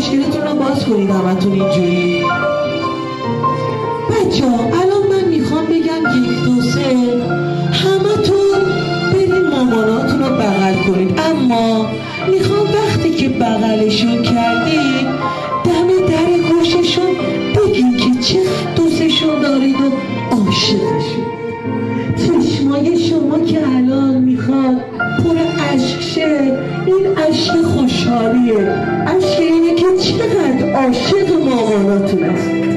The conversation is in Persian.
مشکلتون رو باز کنید همتون اینجوری. بچه ها الان من میخوام بگم 1 2 3 همتون برید ماماناتون رو بغل کنید، اما میخوام وقتی که بغلشون کردید دم در گوششون بگین که چه دوستشون دارید و عاشقشون. چشمای شما که الان میخواد پر اشک شه، این اشک خوشحالیه، اشک اینه که چقدر عاشق ماماناتون است.